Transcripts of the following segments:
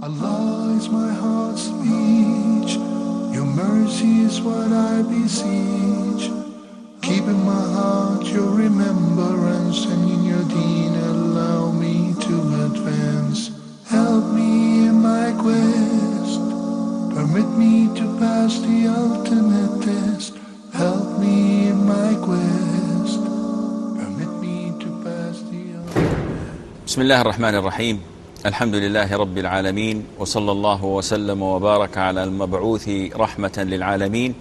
Allah is my heart's speech, your mercy is what I beseech. Keep in my heart your remembrance, and in your deen allow me to advance. Help me in my quest, permit me to pass the ultimate test. Help me in my quest, permit me to pass the ultimate. بسم الله الرحمن الرحيم. الحمد لله رب العالمين، وصلى الله وسلم وبارك على المبعوث رحمة للعالمين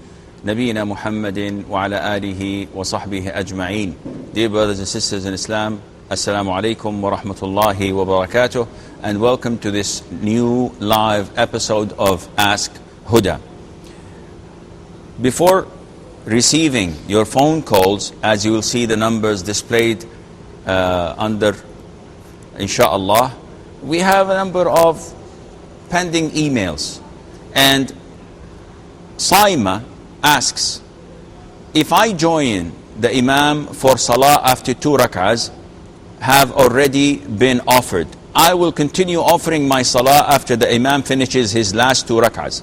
نبينا محمد وعلى آله وصحبه أجمعين. Dear brothers and sisters in Islam, Assalamu alaikum wa rahmatullahi wa barakatuh, and welcome to this new live episode of Ask Huda. Before receiving your phone calls, as you will see the numbers displayed under inshallah, we have a number of pending emails. And Saima asks, if I join the Imam for Salah after 2 rak'ahs have already been offered, I will continue offering my Salah after the Imam finishes his last 2 rak'ahs.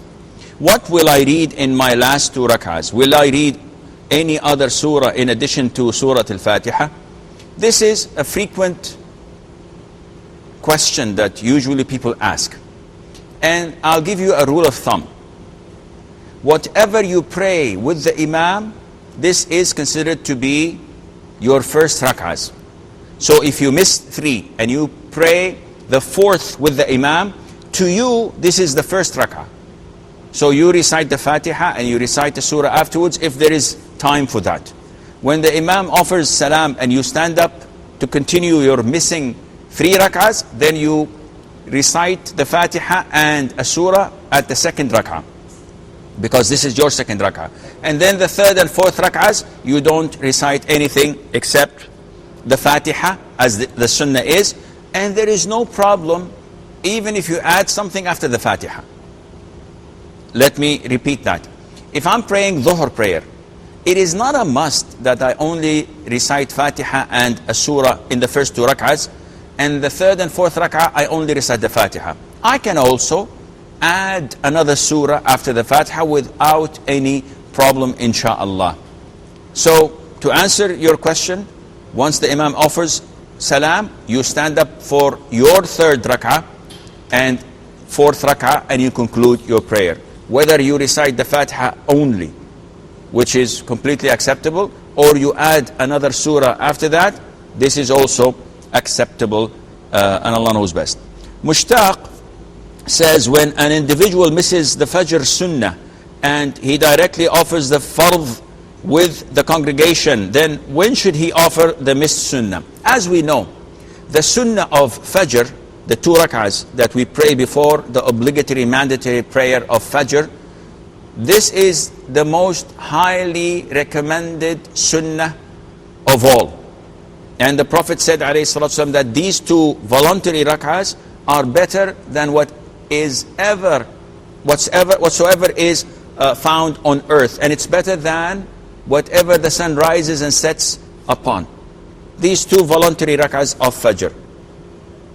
What will I read in my last 2 rak'ahs? Will I read any other surah in addition to Surah Al-Fatiha? This is a frequent question that usually people ask. And I'll give you a rule of thumb. Whatever you pray with the Imam, this is considered to be your first rak'ahs. So if you miss 3 and you pray the 4th with the Imam, to you this is the first rak'ah. So you recite the Fatiha and you recite the surah afterwards if there is time for that. When the Imam offers salam and you stand up to continue your missing 3 rak'ahs, then you recite the Fatiha and a surah at the second rak'ah, because this is your second rak'ah. And then the 3rd and 4th rak'ahs, you don't recite anything except the Fatiha, as the sunnah is. And there is no problem even if you add something after the Fatiha. Let me repeat that. If I'm praying Dhuhr prayer, it is not a must that I only recite Fatiha and a surah in the first 2 rak'ahs, and the 3rd and 4th rak'ah I only recite the Fatiha. I can also add another surah after the Fatiha without any problem, insha'Allah. So to answer your question, once the Imam offers salam, you stand up for your 3rd rak'ah and 4th rak'ah and you conclude your prayer. Whether you recite the Fatiha only, which is completely acceptable, or you add another surah after that, this is also acceptable, and Allah knows best. Mushtaq says, when an individual misses the Fajr Sunnah and he directly offers the Fardh with the congregation, then when should he offer the missed Sunnah? As we know, the Sunnah of Fajr, the 2 rak'ahs that we pray before the obligatory mandatory prayer of Fajr, this is the most highly recommended Sunnah of all. And the Prophet said ﷺ that these 2 voluntary rak'ahs are better than whatsoever is found on earth. And it's better than whatever the sun rises and sets upon. These 2 voluntary rak'ahs of Fajr.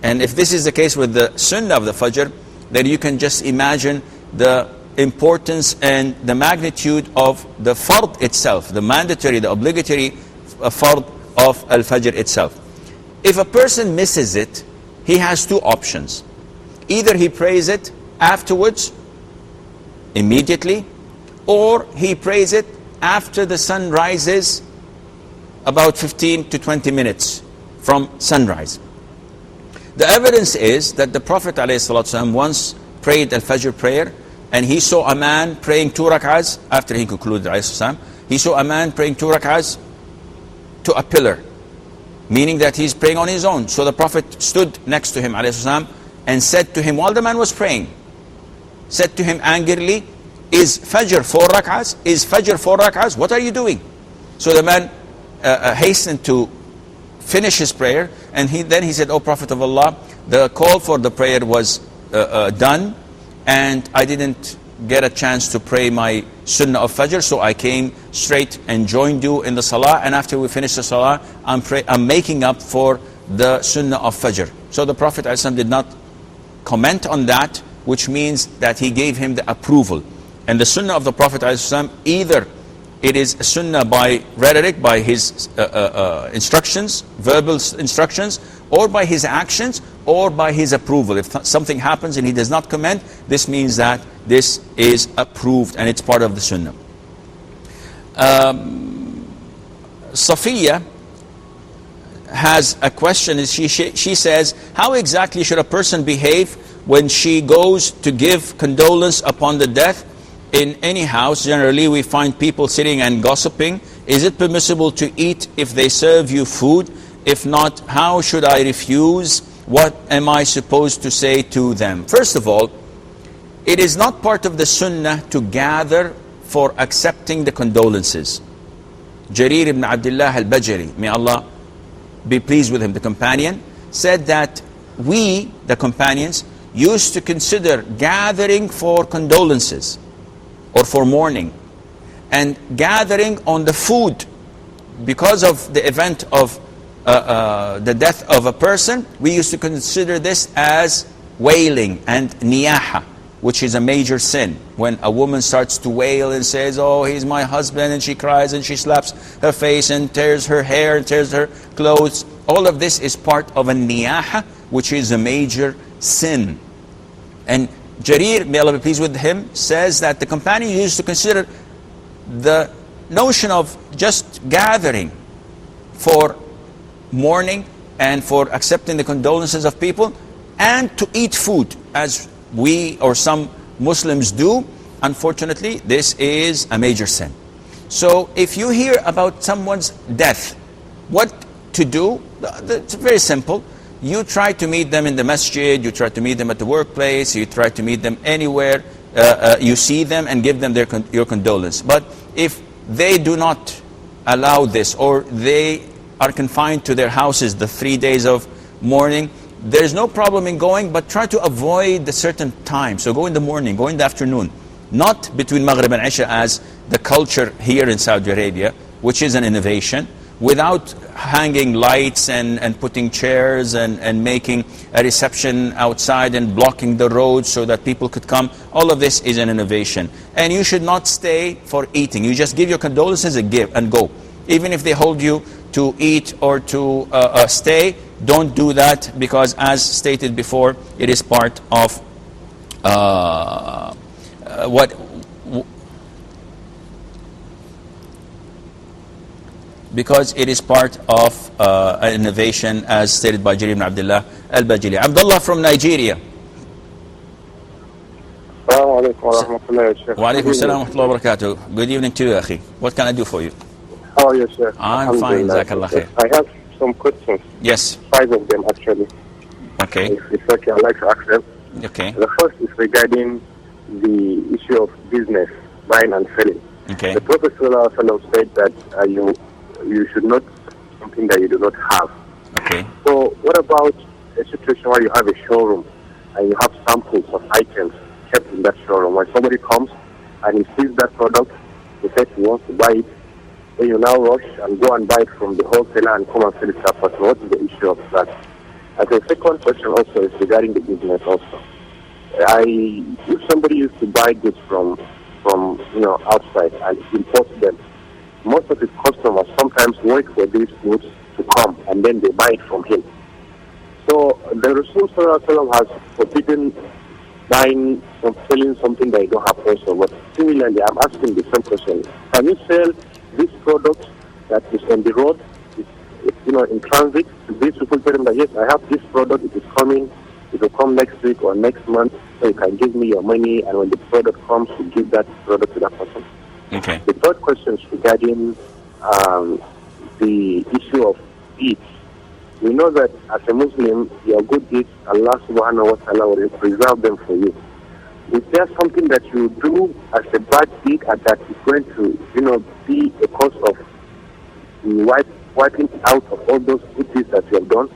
And if this is the case with the Sunnah of the Fajr, then you can just imagine the importance and the magnitude of the Fard itself, the mandatory, the obligatory Fard of Al-Fajr itself. If a person misses it, he has 2 options. Either he prays it afterwards, immediately, or he prays it after the sun rises, about 15 to 20 minutes from sunrise. The evidence is that the Prophet ﷺ once prayed Al-Fajr prayer, and he saw a man praying 2 rak'ahs after he concluded ﷺ. He saw a man praying 2 rak'ahs to a pillar, meaning that he's praying on his own. So the Prophet stood next to him ﷺ and said to him, while the man was praying, said to him angrily, is Fajr 4 rak'ahs? Is Fajr 4 rak'ahs? What are you doing? So the man hastened to finish his prayer, and then he said, O Prophet of Allah, the call for the prayer was done, and I didn't get a chance to pray my Sunnah of Fajr, so I came straight and joined you in the Salah, and after we finish the Salah, I'm making up for the Sunnah of Fajr. So the Prophet ﷺ did not comment on that, which means that he gave him the approval. And the sunnah of the Prophet ﷺ, either it is a sunnah by rhetoric, by his instructions, verbal instructions, or by his actions, or by his approval. If something happens and he does not comment, this means that this is approved and it's part of the sunnah. Safiya has a question. She says, how exactly should a person behave when she goes to give condolence upon the death in any house? Generally, we find people sitting and gossiping. Is it permissible to eat if they serve you food? If not, how should I refuse? What am I supposed to say to them? First of all, it is not part of the sunnah to gather for accepting the condolences. Jarir ibn Abdullah al-Bajali, may Allah be pleased with him, the companion, said that we, the companions, used to consider gathering for condolences or for mourning and gathering on the food because of the event of the death of a person. We used to consider this as wailing and niyaha, which is a major sin. When a woman starts to wail and says, oh, he's my husband, and she cries and she slaps her face and tears her hair and tears her clothes. All of this is part of a niyaha, which is a major sin. And Jarir, may Allah be pleased with him, says that the companion used to consider the notion of just gathering for mourning and for accepting the condolences of people and to eat food, as we or some Muslims do. Unfortunately, this is a major sin. So if you hear about someone's death, what to do? It's very simple. You try to meet them in the masjid, you try to meet them at the workplace, you try to meet them anywhere, you see them and give them your condolence. But if they do not allow this, or they are confined to their houses the 3 days of mourning, there's no problem in going, but try to avoid the certain time. So go in the morning, go in the afternoon. Not between Maghrib and Isha as the culture here in Saudi Arabia, which is an innovation, without hanging lights and putting chairs and making a reception outside and blocking the roads so that people could come. All of this is an innovation. And you should not stay for eating. You just give your condolences and give and go. Even if they hold you to eat or to stay, don't do that, because as stated before, it is part of because it is part of an innovation, as stated by Jarir ibn Abdullah al-Bajali. Abdullah from Nigeria. Assalamu alaikum wa rahmatullahi Wa alaikum assalam wa rahmatullahi wa barakatuh. Good evening to you, akhi. What can I do for you? How are you, sir? I'm fine, jazakallah khair. I have some questions. Yes. 5 of them, actually. Okay. If it's okay, I'd like to ask them. Okay. The first is regarding the issue of business, buying and selling. Okay. The Prophet ﷺ said that you should not something that you do not have. Okay. So what about a situation where you have a showroom and you have samples of items kept in that showroom? When somebody comes and he sees that product, he says he wants to buy it, then you now rush and go and buy it from the wholesaler and come and sell it to that person. What is the issue of that? And the second question also is regarding the business also. If somebody used to buy goods from outside and import them, most of his customers sometimes wait for these goods to come and then they buy it from him. So the Rasul ﷺ has forbidden buying or selling something that you don't have also. But similarly, I'm asking the same question. Can you sell this product that is on the road, in transit? These people tell them that, yes, I have this product, it is coming, it will come next week or next month, so you can give me your money, and when the product comes, you give that product to that person. Okay. The third question is regarding the issue of deeds. We know that as a Muslim, your good deeds, Allah subhanahu wa ta'ala will preserve them for you. Is there something that you do as a bad deed and that is going to, be a cause of wiping out of all those good deeds that you have done?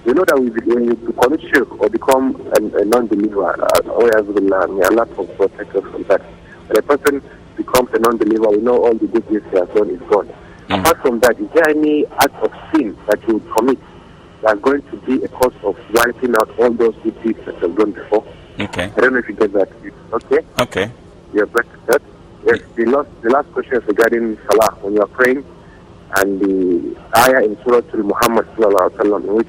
We know that when you commit shirk or become a non-believer, may Allah protect us from that. When a person becomes a non-believer, we know all the good deeds he has done is gone. Apart from that, is there any act of sin that you commit that is going to be a cause of wiping out all those good deeds that you have done before? Okay. I don't know if you get that. Okay? Okay. You're back to that. Yes, the last question is regarding Salah. When you are praying, and the ayah in Surah Muhammad sallallahu alaihi wasallam, in which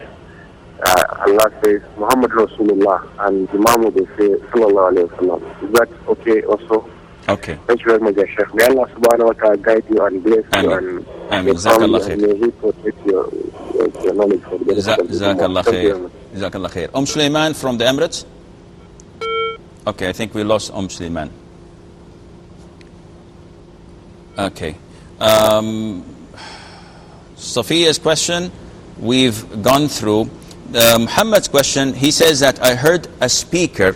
Allah says Muhammad Rasulullah, and the Imam will say sallallahu alaihi wasallam. Is that okay also? Okay. Thank you very much, Ya Sheikh. May Allah subhanahu wa ta'ala guide you and bless you and your family, and may He protect your knowledge for the benefit of the Jazakallah Ummah. Thank you very khair. much. Jazakallah khair. Sulaiman from the Emirates. Okay, I think we lost Sulaiman. Okay. Sophia's question, we've gone through. Muhammad's question, he says that I heard a speaker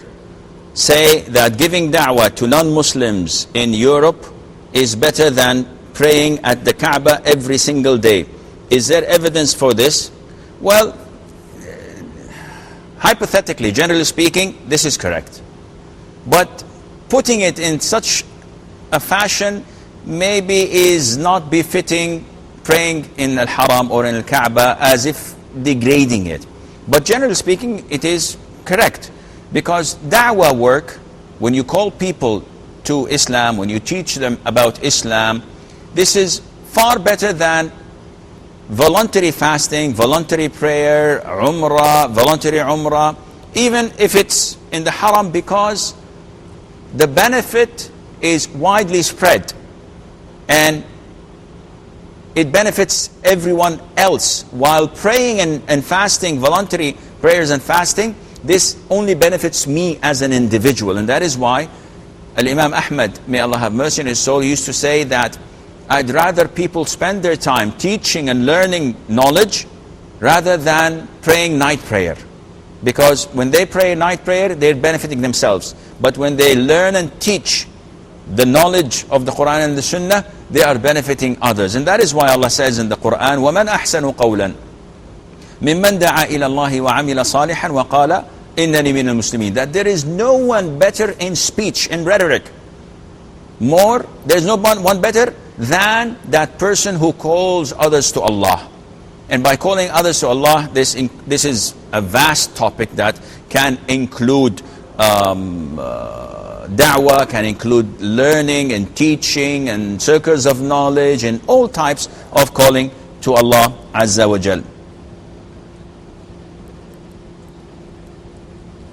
say that giving da'wah to non-Muslims in Europe is better than praying at the Kaaba every single day. Is there evidence for this? Well, hypothetically, generally speaking, this is correct. But putting it in such a fashion maybe is not befitting praying in Al-Haram or in Al-Kaaba, as if degrading it. But generally speaking, it is correct. Because da'wah work, when you call people to Islam, when you teach them about Islam, this is far better than voluntary fasting, voluntary prayer, voluntary umrah, even if it's in the Haram, because the benefit is widely spread and it benefits everyone else. While praying and fasting, voluntary prayers and fasting, this only benefits me as an individual. And that is why Al-Imam Ahmad, may Allah have mercy on his soul, used to say that I'd rather people spend their time teaching and learning knowledge rather than praying night prayer. Because when they pray night prayer, they're benefiting themselves. But when they learn and teach the knowledge of the Quran and the Sunnah, they are benefiting others. And that is why Allah says in the Quran, وَمَنْ أَحْسَنُ قَوْلًا مِمَّنْ دَعَا إِلَى اللَّهِ وَعَمِلَ صَالِحًا وَقَالَ إِنَّنِي مِنَ الْمُسْلِمِينَ. That there is no one better in speech, in rhetoric. There's no one better than that person who calls others to Allah. And by calling others to Allah, this is a vast topic that can include da'wah, can include learning and teaching and circles of knowledge and all types of calling to Allah Azza wa Jal.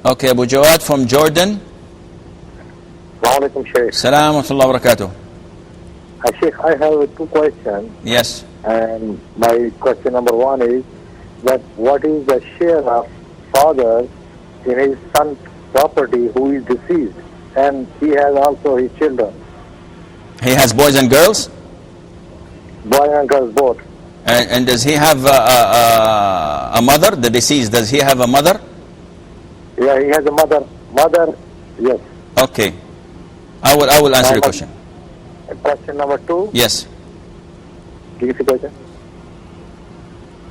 Okay, Abu Jawad from Jordan. Assalamu alaikum, Shaykh. Salam wa rahmatullahi wa barakatuh. Sheikh, I have two questions. Yes. And my question number one is that what is the share of father in his son's property who is deceased, and he has also his children, He has boys and girls? boy and girls both. And does he have a mother, the deceased? Does he have a mother? Yeah, he has a mother. Mother, yes. Okay. I will answer your question. Question number two. Yes. Give us a question.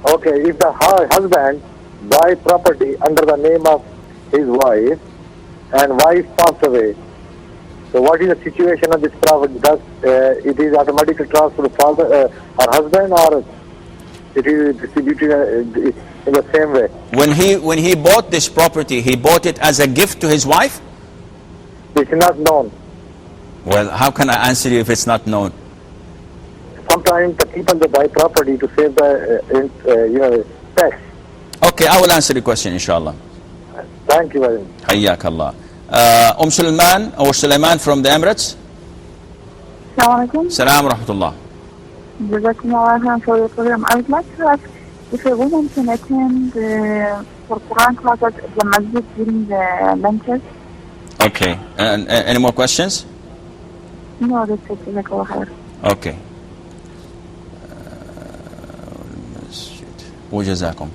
Okay, if the husband buy property under the name of his wife and wife passed away, so what is the situation of this property? Does it is automatically transferred to father or husband, or it is distributed in the same way? When he bought this property, he bought it as a gift to his wife? It's not known. Well, how can I answer you if it's not known? Sometimes the people they buy property to save the tax. Okay, I will answer the question, inshallah. Thank you very much. Hayyak Allah. Sulaiman or Sulaiman from the Emirates. Assalamu alaikum. Salam wa rahmatullah. Jazakumullah for your program. I would like to ask if a woman can attend for Quran class at the masjid during the lunches. Okay. And any more questions? No, that's it. Jazakallah khair. Okay. وجزاكم.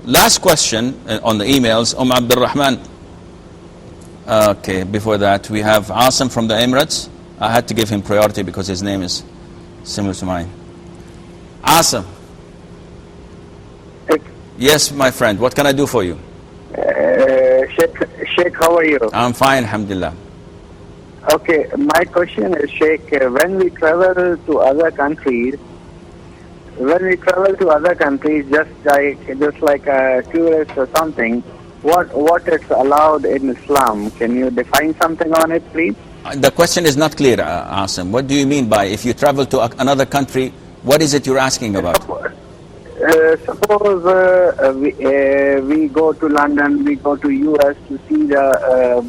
Last question on the emails, Abdul Rahman. Okay, before that we have Asim from the Emirates. I had to give him priority because his name is similar to mine. Asim. Yes, my friend. What can I do for you? Sheikh, how are you? I'm fine, alhamdulillah. Okay, my question is, Sheikh, when we travel to other countries, just like a tourist or something, what is allowed in Islam. Can you define something on it, please? The question is not clear, Asim. What do you mean by if you travel to another country, what is it you're asking about? Suppose we go to London, we go to US to see the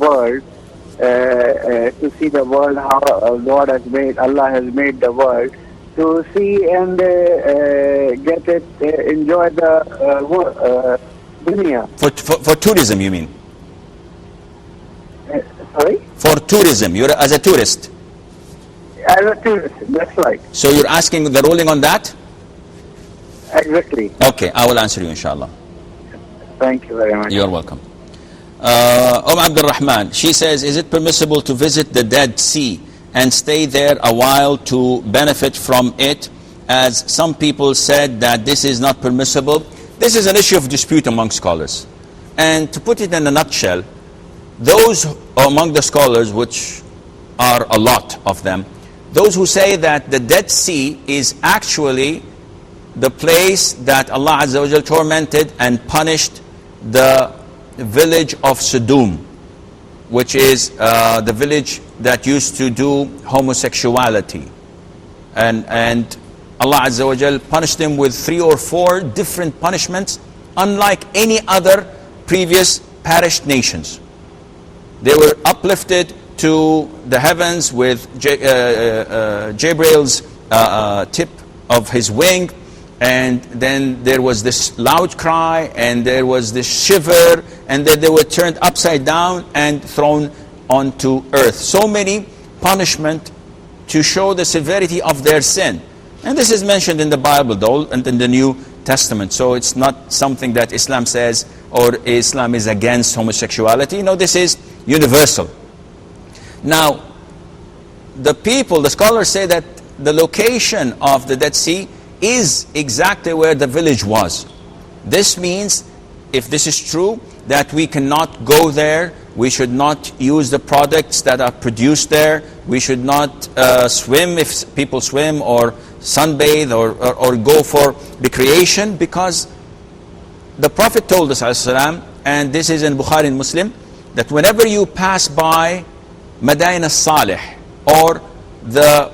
world, how God has made, Allah has made the world, to see and get it, enjoy the dunya. For tourism, you mean? Sorry? For tourism, you're as a tourist. As a tourist, that's right. So you're asking the ruling on that? Exactly. Okay, I will answer you, inshallah. Thank you very much. You're welcome. Abdul Rahman, she says, is it permissible to visit the Dead Sea and stay there a while to benefit from it, as some people said that this is not permissible? This is an issue of dispute among scholars. And to put it in a nutshell, those among the scholars, which are a lot of them, those who say that the Dead Sea is actually the place that Allah Azza wa Jal tormented and punished the village of Sodom, which is the village that used to do homosexuality. And Allah Azza wa Jal punished them with 3 or 4 different punishments, unlike any other previous perished nations. They were uplifted to the heavens with Gabriel's tip of his wing, and then there was this loud cry, and there was this shiver, and then they were turned upside down and thrown onto earth. So many punishment to show the severity of their sin. And this is mentioned in the Bible, though, and in the New Testament. So it's not something that Islam says, or Islam is against homosexuality. No, this is universal. Now, the scholars say that the location of the Dead Sea is exactly where the village was. This means, if this is true, that we cannot go there, we should not use the products that are produced there, we should not swim if people swim, or sunbathe, or go for recreation, because the Prophet told us, ﷺ, and this is in Bukhari and Muslim, that whenever you pass by Madain al-Salih, or the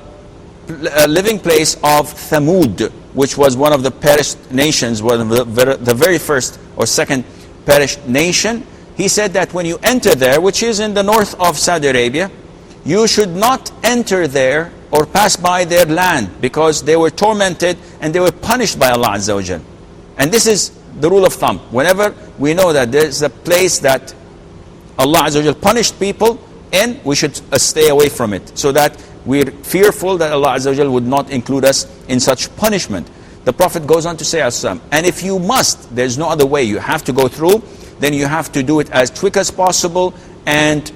living place of Thamud, which was one of the perished nations, one of the very first or second perished nation, he said that when you enter there, which is in the north of Saudi Arabia, you should not enter there or pass by their land, because they were tormented and they were punished by Allah Azza wa Jal. And this is the rule of thumb. Whenever we know that there is a place that Allah Azza wa Jal punished people in, we should stay away from it, so that we're fearful that Allah Azza wa Jal would not include us in such punishment. The Prophet goes on to say, and if you must, there's no other way, you have to go through, then you have to do it as quick as possible, and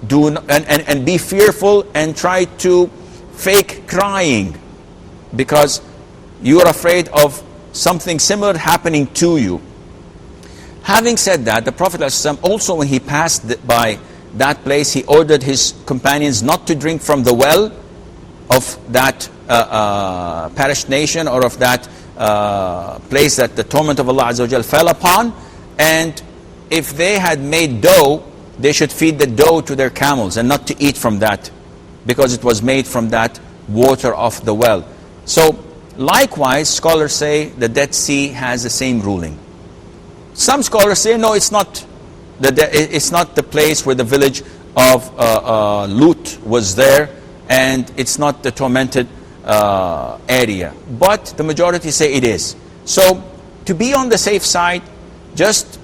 be fearful, and try to fake crying, because you are afraid of something similar happening to you. Having said that, the Prophet ﷺ also, when he passed by that place, he ordered his companions not to drink from the well of that perished nation, or of that place that the torment of Allah Azza wa Jal fell upon. And if they had made dough, they should feed the dough to their camels, and not to eat from that, because it was made from that water of the well. So likewise, scholars say the Dead Sea has the same ruling. Some scholars say, no, it's not the place where the village of Lut was there, and it's not the tormented area. But the majority say it is. So to be on the safe side, just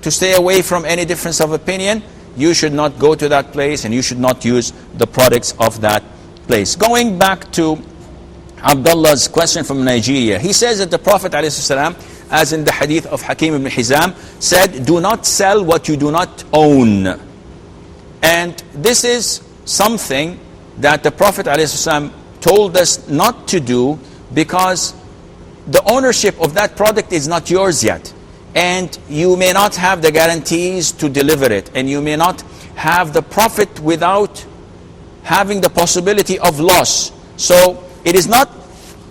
to stay away from any difference of opinion, you should not go to that place, and you should not use the products of that place. Going back to Abdullah's question from Nigeria, he says that the Prophet ﷺ, as in the hadith of Hakim ibn Hizam, said, do not sell what you do not own. And this is something that the Prophet ﷺ told us not to do, because the ownership of that product is not yours yet. And you may not have the guarantees to deliver it, and you may not have the profit without having the possibility of loss. So it is not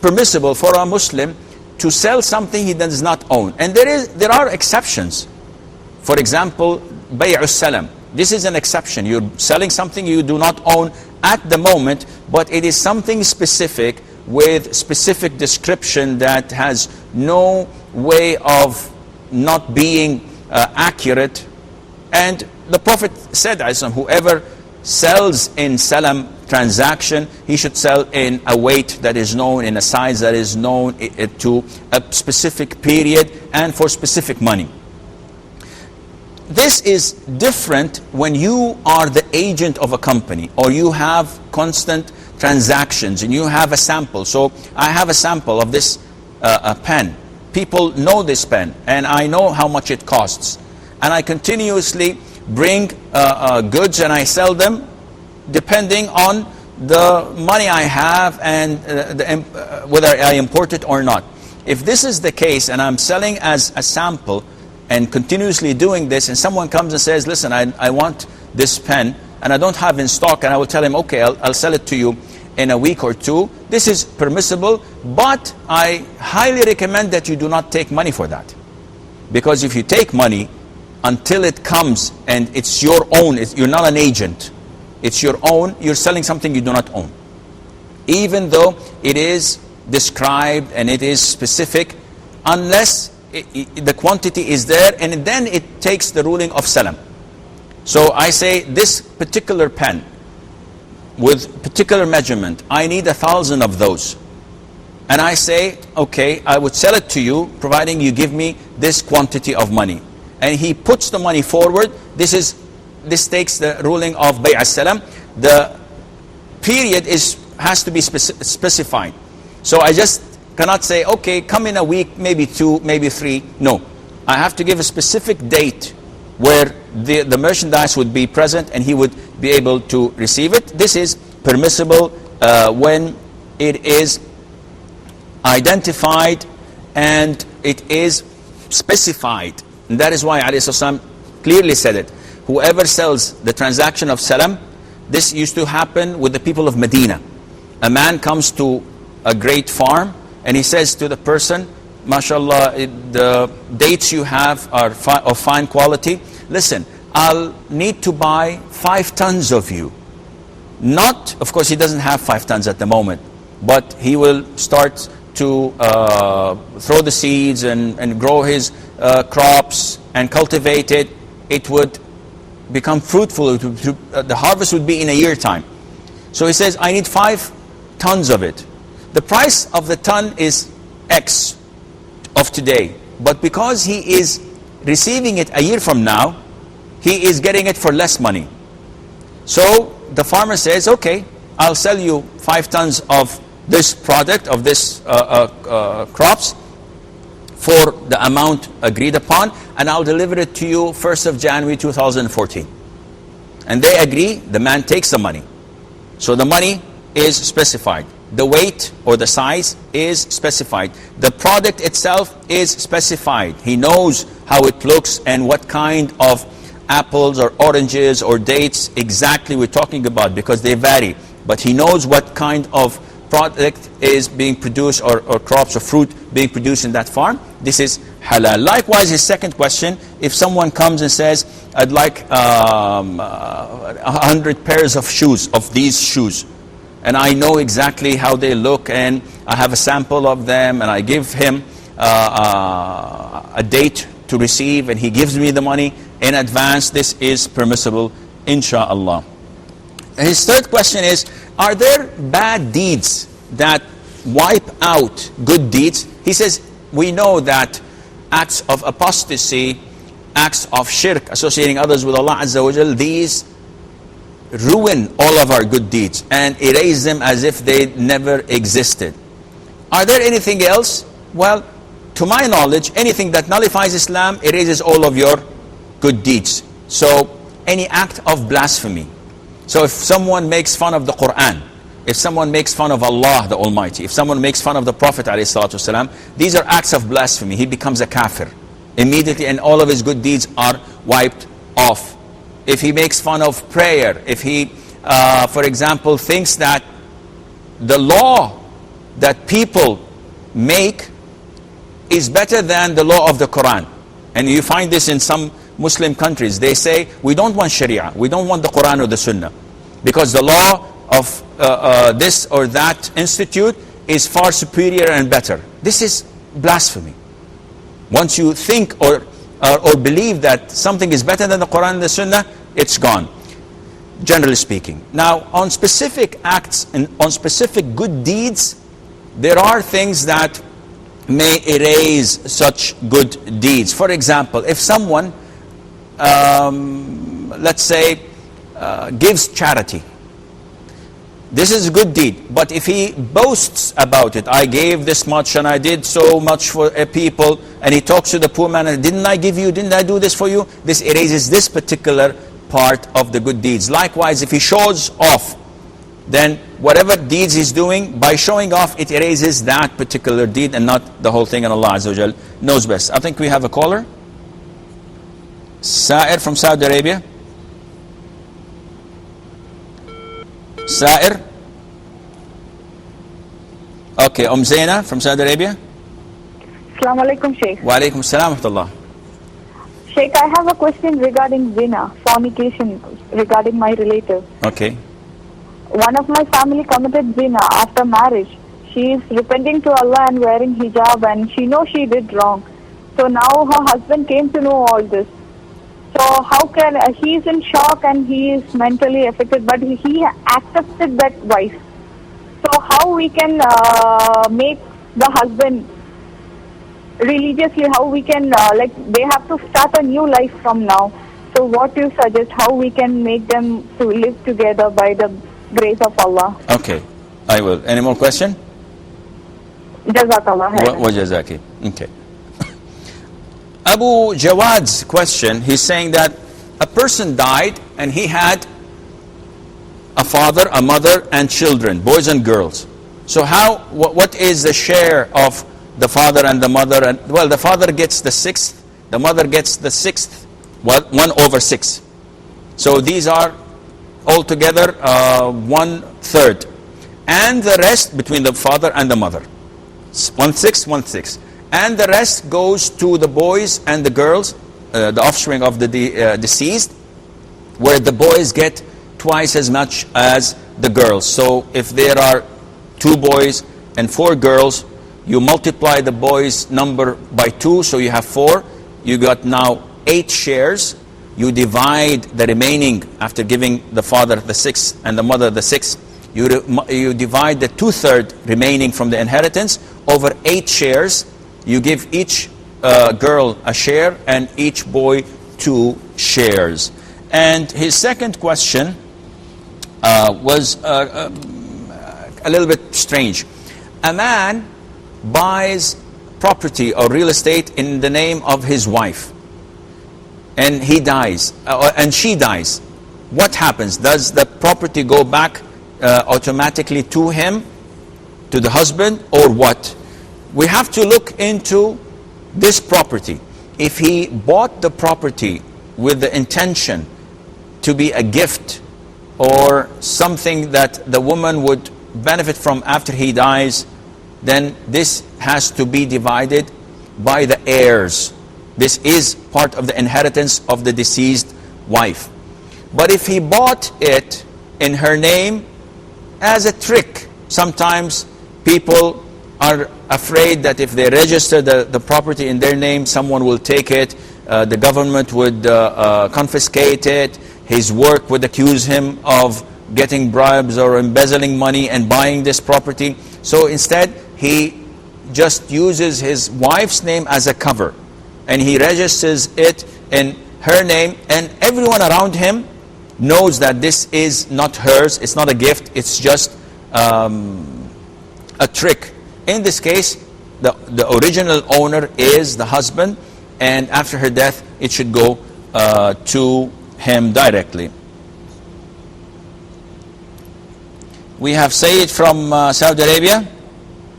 permissible for a Muslim to sell something he does not own. And there are exceptions. For example, bay'us salam. This is an exception. You're selling something you do not own at the moment, but it is something specific with specific description that has no way of not being accurate. And the Prophet said, whoever sells in salam transaction, he should sell in a weight that is known, in a size that is known, to a specific period and for specific money. This is different when you are the agent of a company or you have constant transactions and you have a sample. So I have a sample of this pen. People know this pen and I know how much it costs. And I continuously bring goods and I sell them depending on the money I have and whether I import it or not. If this is the case and I'm selling as a sample and continuously doing this, and someone comes and says, listen, I want this pen and I don't have in stock, and I will tell him, okay, I'll sell it to you in a week or two. This is permissible, but I highly recommend that you do not take money for that. Because if you take money until it comes and it's your own, you're not an agent, it's your own, you're selling something you do not own. Even though it is described and it is specific, unless the quantity is there, and then it takes the ruling of salam. So I say, this particular pen with particular measurement, I need 1,000 of those. And I say, okay, I would sell it to you providing you give me this quantity of money. And he puts the money forward. This takes the ruling of bay'as salam. The period has to be specified. So I just cannot say, okay, come in a week, maybe 2, maybe 3. No, I have to give a specific date where the merchandise would be present and he would be able to receive it. This is permissible when it is identified and it is specified. And that is why ﷺ clearly said it. Whoever sells the transaction of salam, this used to happen with the people of Medina. A man comes to a great farm and he says to the person, mashallah, the dates you have are of fine quality. Listen, I'll need to buy 5 tons of you. Not, of course he doesn't have 5 tons at the moment, but he will start to throw the seeds and grow his crops and cultivate it. It would become fruitful. The harvest would be in a year time. So he says, I need 5 tons of it. The price of the ton is X of today. But because he is receiving it a year from now, he is getting it for less money. So the farmer says, okay, I'll sell you 5 tons of this product, of this crops, for the amount agreed upon, and I'll deliver it to you 1st of January 2014. And they agree, the man takes the money. So the money is specified. The weight or the size is specified. The product itself is specified. He knows how it looks and what kind of apples or oranges or dates exactly we're talking about, because they vary. But he knows what kind of product is being produced, or crops or fruit being produced in that farm. This is halal. Likewise, his second question, if someone comes and says, I'd like 100 pairs of shoes, of these shoes, and I know exactly how they look and I have a sample of them, and I give him a date to receive and he gives me the money in advance, this is permissible, insha'Allah. His third question is, are there bad deeds that wipe out good deeds? He says, we know that acts of apostasy, acts of shirk, associating others with Allah Azza wa Jal, these ruin all of our good deeds and erase them as if they never existed. Are there anything else? Well, to my knowledge, anything that nullifies Islam erases all of your good deeds. So any act of blasphemy. So if someone makes fun of the Quran, if someone makes fun of Allah the Almighty, if someone makes fun of the Prophet ﷺ, these are acts of blasphemy. He becomes a kafir immediately, and all of his good deeds are wiped off. If he makes fun of prayer, if he, for example, thinks that the law that people make is better than the law of the Quran, and you find this in some Muslim countries, they say, we don't want Sharia, we don't want the Quran or the Sunnah, because the law of this or that institute is far superior and better. This is blasphemy. Once you think or believe that something is better than the Quran and the Sunnah, it's gone, generally speaking. Now, on specific acts and on specific good deeds, there are things that may erase such good deeds. For example, if someone, let's say, gives charity, this is a good deed, but if he boasts about it, I gave this much and I did so much for people, and he talks to the poor man, and didn't I give you, didn't I do this for you? This erases this particular part of the good deeds. Likewise, if he shows off, then whatever deeds he's doing, by showing off, it erases that particular deed and not the whole thing, and Allah Azza wa Jal knows best. I think we have a caller. Sa'ir from Saudi Arabia. Sa'ir. Okay, Zaina from Saudi Arabia. Assalamu alaikum, Sheikh. Wa alaikum assalam wa rahmatullah. Sheikh, I have a question regarding zina, fornication, regarding my relative. Okay. One of my family committed zina after marriage. She is repenting to Allah and wearing hijab, and she knows she did wrong. So now her husband came to know all this. So how can, he is in shock and he is mentally affected, but he accepted that wife. So how we can make the husband religiously, how we can, like they have to start a new life from now. So what do you suggest, how we can make them to live together by the grace of Allah? Okay, I will. Any more question? Jazakallah khairan. Wa jazaki. Okay. Abu Jawad's question, he's saying that a person died and he had a father, a mother, and children, boys and girls. So what is the share of the father and the mother? And well, the father gets the sixth, the mother gets the sixth, 1/6. So these are altogether 1/3, and the rest between the father and the mother, 1/6, 1/6. And the rest goes to the boys and the girls, the offspring of the deceased, where the boys get twice as much as the girls. So if there are 2 boys and 4 girls, you multiply the boys' number by 2, so you have 4. You got now 8 shares. You divide the remaining, after giving the father the 6 and the mother the 6, you divide the 2/3 remaining from the inheritance over 8 shares. You give each girl a share and each boy 2 shares. And his second question was a little bit strange. A man buys property or real estate in the name of his wife, and he dies, and she dies. What happens? Does the property go back automatically to him, to the husband, or what? We have to look into this property. If he bought the property with the intention to be a gift or something that the woman would benefit from after he dies, then this has to be divided by the heirs. This is part of the inheritance of the deceased wife. But if he bought it in her name as a trick, sometimes people are afraid that if they register the property in their name, someone will take it, the government would confiscate it, his work would accuse him of getting bribes or embezzling money and buying this property. So instead, he just uses his wife's name as a cover, and he registers it in her name, and everyone around him knows that this is not hers, it's not a gift, it's just a trick. In this case, the original owner is the husband, and after her death, it should go to him directly. We have Sayyid from Saudi Arabia.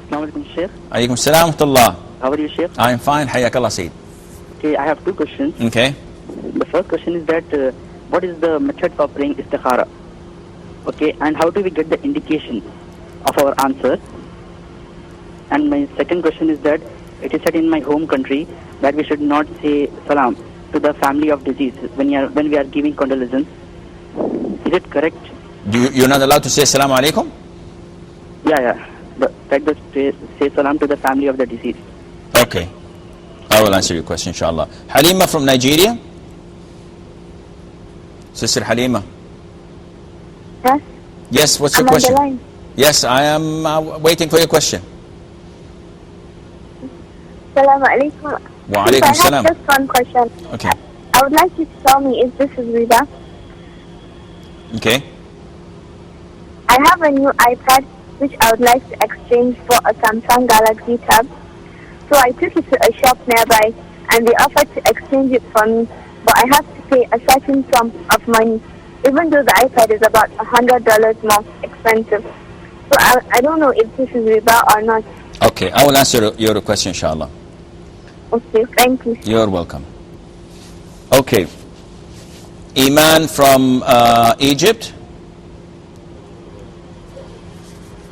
Assalamu alaikum, Sheikh. Alaikum salam wa rahmatullah. How are you, Sheikh? I am fine. Hayakallah, Sayyid. Okay, I have 2 questions. Okay. The first question is that what is the method for praying istikhara? Okay, and how do we get the indication of our answer? And my second question is that it is said in my home country that we should not say salam to the family of deceased when we are giving condolences? Is it correct? You're not allowed to say Assalamu alaikum? Yeah. Say salam to the family of the deceased. Okay. I will answer your question, inshallah. Halima from Nigeria? Sister Halima. Yes? Yes, what's your I'm on the question? line. Yes, I am waiting for your question. Assalamu alaikum. Wa Please, alaikum I salam. have just one question. Okay. I would like you to tell me if this is riba. Okay. I have a new iPad which I would like to exchange for a Samsung Galaxy Tab. So I took it to a shop nearby and they offered to exchange it for me, but I have to pay a certain sum of money, even though the iPad is about $100 more expensive. So I don't know if this is riba or not. Okay, I will answer your question, inshallah. Okay, thank you. You're welcome. Okay. Iman from Egypt.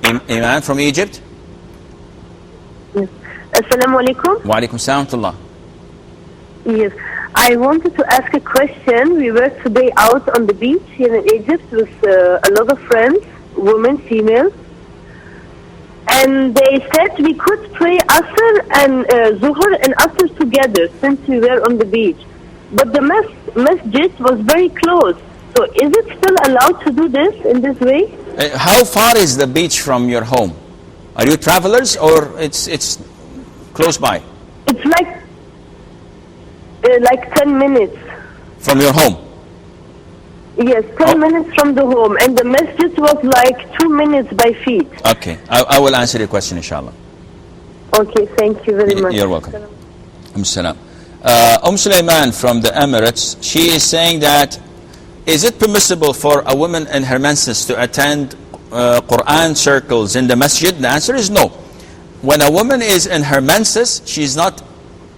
Iman from Egypt. Assalamu alaikum. Wa alaikum salam wa rahmatullah. Yes, I wanted to ask a question. We were today out on the beach here in Egypt with a lot of friends, women, female, and they said we could pray Asr and Zuhr and Asr together since we were on the beach. But the masjid was very close. So is it still allowed to do this in this way? How far is the beach from your home? Are you travelers or it's close by? It's like 10 minutes. From your home? Yes, 10 minutes from the home, and the masjid was like 2 minutes by feet. Okay, I will answer your question, inshallah. Okay, thank you very much. You're welcome. Salam. Sulaiman from the Emirates, she is saying that, is it permissible for a woman in her menses to attend Quran circles in the masjid? The answer is no. When a woman is in her menses, she is not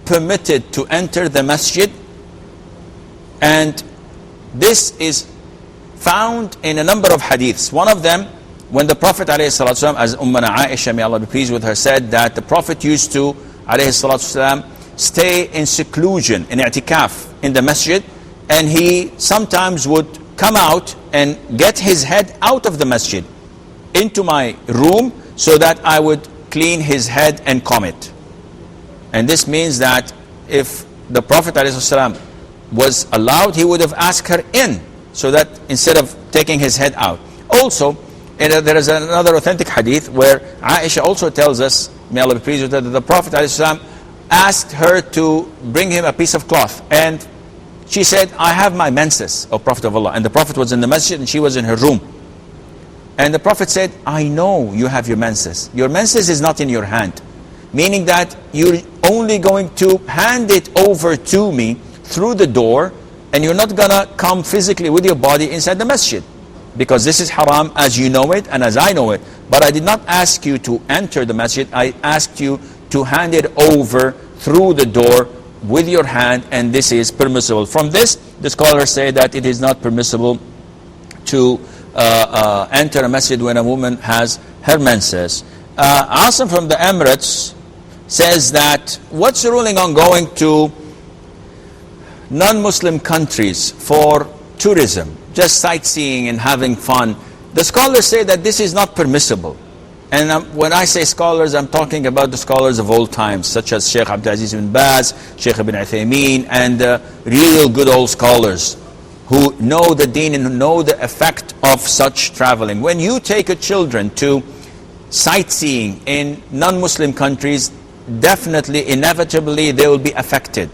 permitted to enter the masjid, and this is found in a number of hadiths. One of them, when the Prophet ﷺ, as Ummana Aisha, may Allah be pleased with her, said that the Prophet used to ﷺ, stay in seclusion, in i'tikaf, in the masjid, and he sometimes would come out and get his head out of the masjid into my room so that I would clean his head and comb it. And this means that if the Prophet ﷺ was allowed, he would have asked her in, so that instead of taking his head out. Also, there is another authentic hadith where Aisha also tells us, may Allah be pleased with her, that the Prophet ﷺ asked her to bring him a piece of cloth, and she said, I have my menses, O Prophet of Allah. And the Prophet was in the masjid and she was in her room. And the Prophet said, I know you have your menses. Your menses is not in your hand. Meaning that you're only going to hand it over to me through the door, and you're not going to come physically with your body inside the masjid. Because this is haram as you know it and as I know it. But I did not ask you to enter the masjid. I asked you to hand it over through the door with your hand, and this is permissible. From this, the scholars say that it is not permissible to enter a masjid when a woman has her menses. Asim from the Emirates says that, what's the ruling on going to non-Muslim countries for tourism, just sightseeing and having fun? The scholars say that this is not permissible. And when I say scholars, I'm talking about the scholars of all times, such as Sheikh Abdulaziz ibn Baz, Sheikh ibn Uthaymeen, and real good old scholars who know the deen and who know the effect of such traveling. When you take your children to sightseeing in non-Muslim countries, definitely, inevitably, they will be affected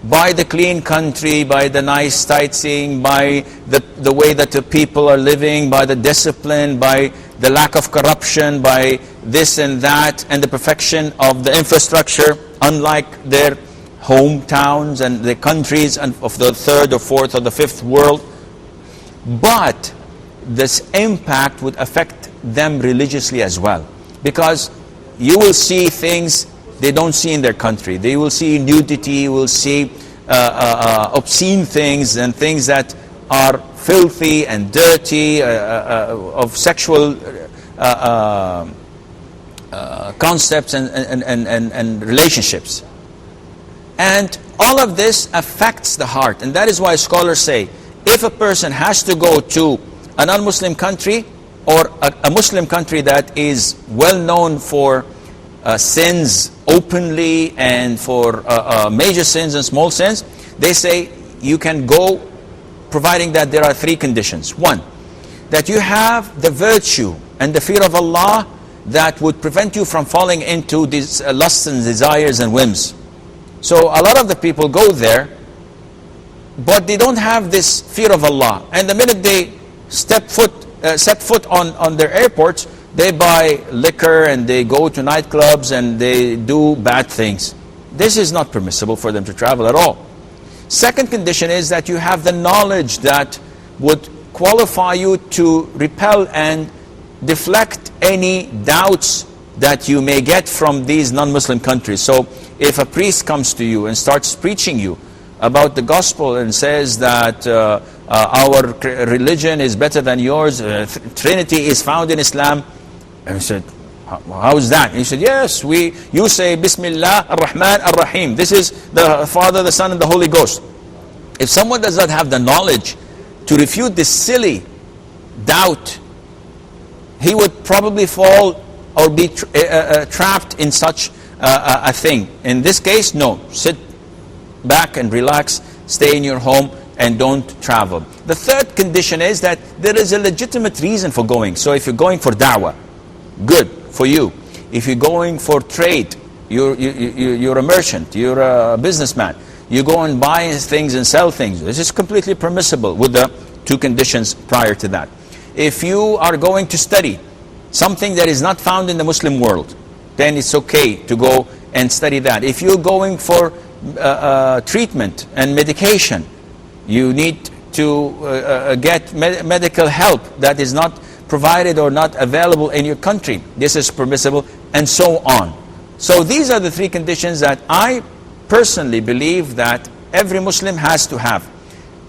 by the clean country, by the nice sightseeing, by the way that the people are living, by the discipline, by the lack of corruption, by this and that, and the perfection of the infrastructure, unlike their hometowns and the countries of the third or fourth or the fifth world. But this impact would affect them religiously as well, because you will see things they don't see in their country. They will see nudity, you will see obscene things and things that are filthy and dirty, of sexual concepts and relationships. And all of this affects the heart. And that is why scholars say, if a person has to go to a non-Muslim country or a Muslim country that is well known for sins openly and for major sins and small sins, they say you can go, providing that there are three conditions. One, that you have the virtue and the fear of Allah that would prevent you from falling into these lusts and desires and whims. So a lot of the people go there, but they don't have this fear of Allah. And the minute they set foot on their airports, they buy liquor and they go to nightclubs and they do bad things. This is not permissible for them to travel at all. Second condition is that you have the knowledge that would qualify you to repel and deflect any doubts that you may get from these non-Muslim countries. So if a priest comes to you and starts preaching you about the gospel and says that our religion is better than yours, Trinity is found in Islam, and he said, how is that? And he said, yes, you say Bismillah ar-Rahman ar-Rahim. This is the Father, the Son, and the Holy Ghost. If someone does not have the knowledge to refute this silly doubt, he would probably fall or be trapped in such a thing. In this case, no. Sit back and relax, stay in your home, and don't travel. The third condition is that there is a legitimate reason for going. So if you're going for da'wah, good for you. If you're going for trade, you're a merchant, you're a businessman, you go and buy things and sell things. This is completely permissible with the two conditions prior to that. If you are going to study something that is not found in the Muslim world, then it's okay to go and study that. If you're going for treatment and medication, you need to get medical help that is not provided or not available in your country. This is permissible, and so on. So these are the three conditions that I personally believe that every Muslim has to have.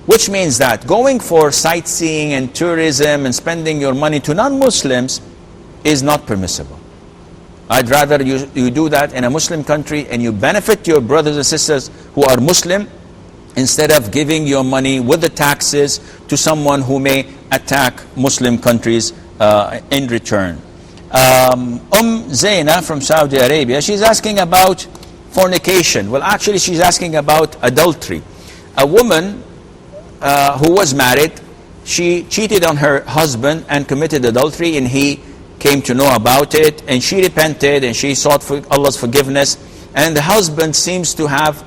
Which means that going for sightseeing and tourism and spending your money to non-Muslims is not permissible. I'd rather you do that in a Muslim country and you benefit your brothers and sisters who are Muslim, instead of giving your money with the taxes to someone who may attack Muslim countries in return. Zaina from Saudi Arabia, she's asking about fornication. Well, actually she's asking about adultery. A woman who was married, she cheated on her husband and committed adultery, and he came to know about it, and she repented and she sought for Allah's forgiveness, and the husband seems to have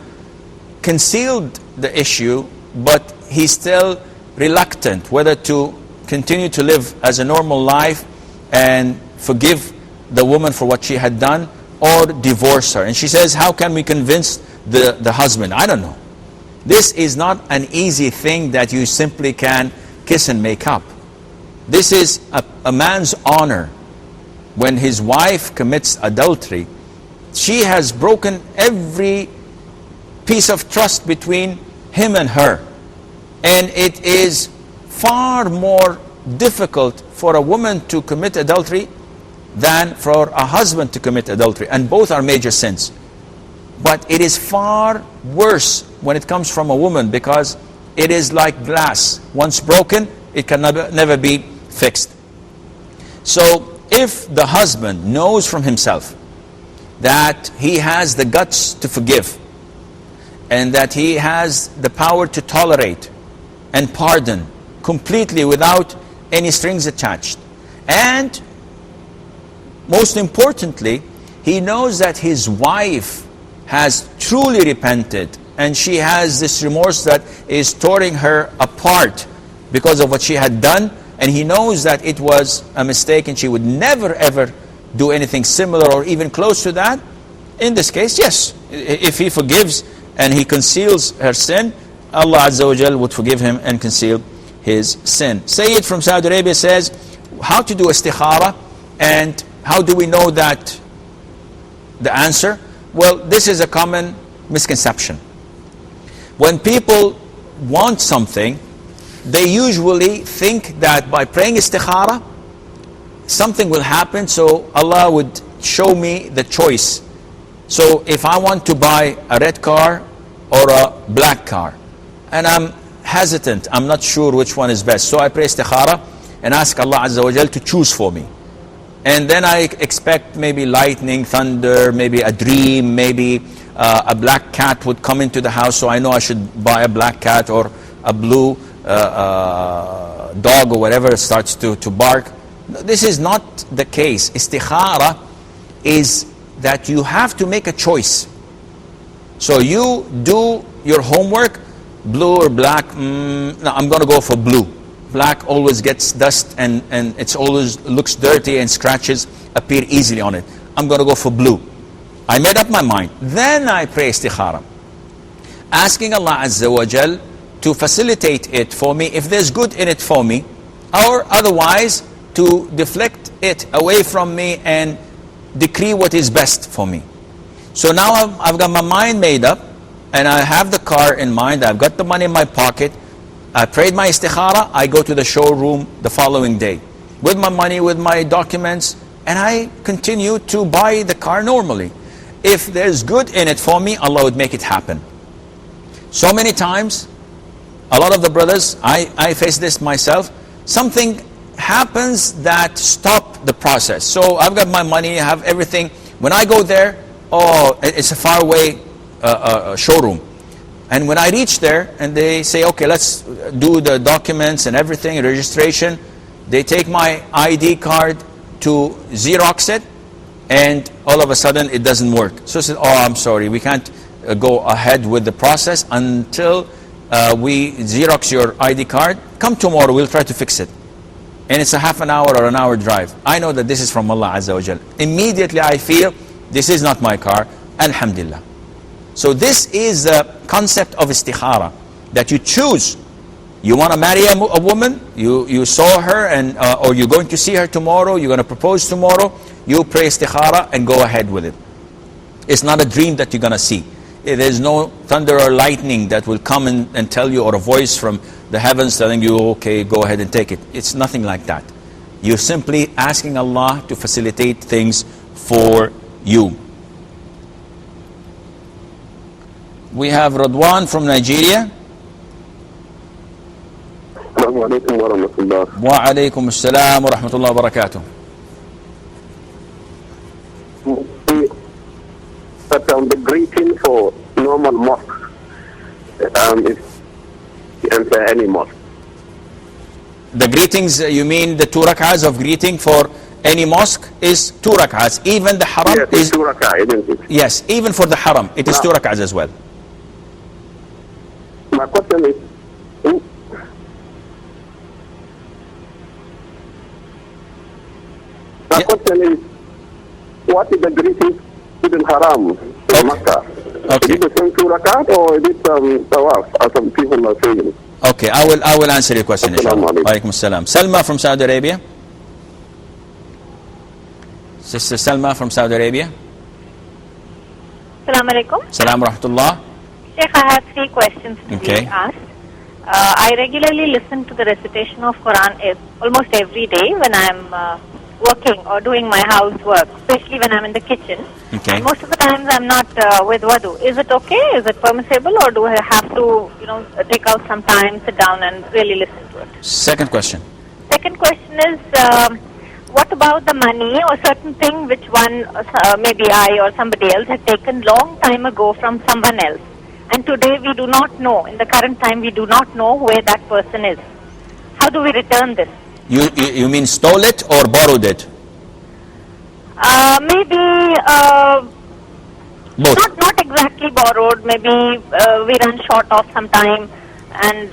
concealed the issue, but he's still reluctant whether to continue to live as a normal life and forgive the woman for what she had done or divorce her. And she says, how can we convince the husband? I don't know. This is not an easy thing that you simply can kiss and make up. This is a man's honor. When his wife commits adultery, she has broken every piece of trust between him and her. And it is far more difficult for a woman to commit adultery than for a husband to commit adultery. And both are major sins. But it is far worse when it comes from a woman, because it is like glass. Once broken, it can never be fixed. So if the husband knows from himself that he has the guts to forgive, and that he has the power to tolerate and pardon completely without any strings attached, and most importantly, he knows that his wife has truly repented and she has this remorse that is tearing her apart because of what she had done, and he knows that it was a mistake and she would never ever do anything similar or even close to that, in this case, yes, if he forgives and he conceals her sin, Allah Azza wa Jal would forgive him and conceal his sin. Sayyid from Saudi Arabia says, how to do istikhara and how do we know that the answer? Well, this is a common misconception. When people want something, they usually think that by praying istikhara, something will happen, so Allah would show me the choice. So if I want to buy a red car or a black car. And I'm hesitant. I'm not sure which one is best. So I pray istikhara and ask Allah Azza wa Jal to choose for me. And then I expect maybe lightning, thunder, maybe a dream, maybe a black cat would come into the house, so I know I should buy a black cat, or a blue dog or whatever starts to bark. This is not the case. Istikhara is that you have to make a choice. So you do your homework, blue or black, no, I'm going to go for blue. Black always gets dust and it's always looks dirty and scratches appear easily on it. I'm going to go for blue. I made up my mind. Then I pray istikhara, asking Allah Azza wa Jal to facilitate it for me if there's good in it for me, or otherwise to deflect it away from me and decree what is best for me. So now I've got my mind made up, and I have the car in mind, I've got the money in my pocket, I prayed my istikhara, I go to the showroom the following day with my money, with my documents, and I continue to buy the car normally. If there's good in it for me, Allah would make it happen. So many times, a lot of the brothers, I face this myself, something happens that stop the process. So I've got my money, I have everything. When I go there, oh, it's a far away showroom. And when I reach there and they say, okay, let's do the documents and everything, registration, they take my ID card to Xerox it, and all of a sudden it doesn't work. So I said, oh, I'm sorry, we can't go ahead with the process until we Xerox your ID card. Come tomorrow, we'll try to fix it. And it's a half an hour or an hour drive. I know that this is from Allah Azza wa Jal. Immediately I feel, this is not my car, alhamdulillah. So this is the concept of istikhara, that you choose. You want to marry a woman, you saw her, and or you're going to see her tomorrow, you're going to propose tomorrow, you pray istikhara and go ahead with it. It's not a dream that you're going to see. There's no thunder or lightning that will come and tell you, or a voice from the heavens telling you, okay, go ahead and take it. It's nothing like that. You're simply asking Allah to facilitate things for you. We have Radwan from Nigeria. Assalamu alaikum wa rahmatullah. Wa alaikum assalam wa rahmatullah wa barakatuh. But the greeting for normal mosque is enter any mosque. The greetings, you mean the 2 rak'ahs of greeting for any mosque is 2 rak'ahs. Even the haram yes, is 2 rak'ah, isn't it? Yes, even for the haram, it is 2 rak'ahs as well. My question is, what is the greeting in haram in Makkah? Okay. Is it the same 2 rakat or is it tawaf, as some people are saying? Okay, I will answer your question, inshallah. Assalamu alaikum. Alaikum assalam. Salma from Saudi Arabia. Sister Salma from Saudi Arabia. Assalamu alaikum. Salam rahmatullah. Sheikh, I have 3 questions to Okay. be asked. I regularly listen to the recitation of Quran almost every day when I'm working or doing my housework, especially when I'm in the kitchen. Okay. And most of the times I'm not with wudu. Is it okay? Is it permissible, or do I have to, take out some time, sit down and really listen to it? Second question. Second question is, what about the money or certain thing which one, maybe I or somebody else had taken long time ago from someone else, and today we do not know, in the current time we do not know where that person is. How do we return this? You mean stole it or borrowed it? Maybe Both. not exactly borrowed. Maybe we run short of some time, and